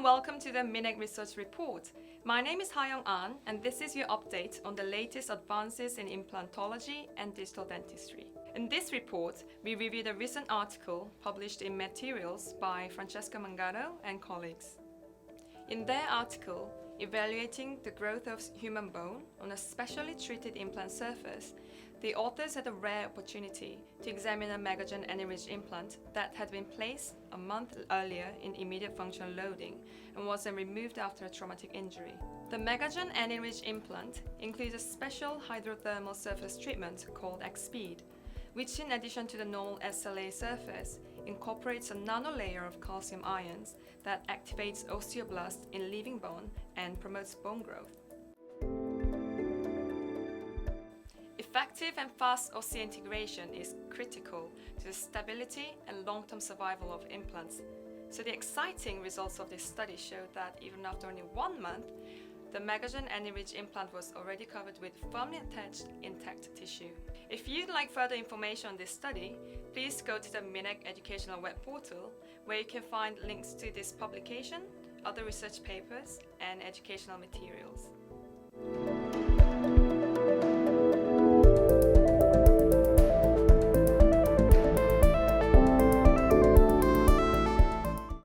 and welcome to the MINEC Research Report. My name is Ha-Young An, and this is your update on the latest advances in implantology and digital dentistry. In this report, we review the recent article published in Materials by Francesco Mangano and colleagues. In their article, evaluating the growth of human bone on a specially treated implant surface, the authors had a rare opportunity to examine a Megagen implant that had been placed a month earlier in immediate functional loading and was then removed after a traumatic injury. The Megagen implant includes a special hydrothermal surface treatment called X-Speed, which in addition to the normal SLA surface, incorporates a nano-layer of calcium ions that activates osteoblasts in living bone and promotes bone growth. Effective and fast osseointegration is critical to the stability and long-term survival of implants. So the exciting results of this study showed that even after only 1 month, the Megagen implant was already covered with firmly attached intact tissue. If you'd like further information on this study, please go to the MINEC educational web portal, where you can find links to this publication, other research papers, and educational materials.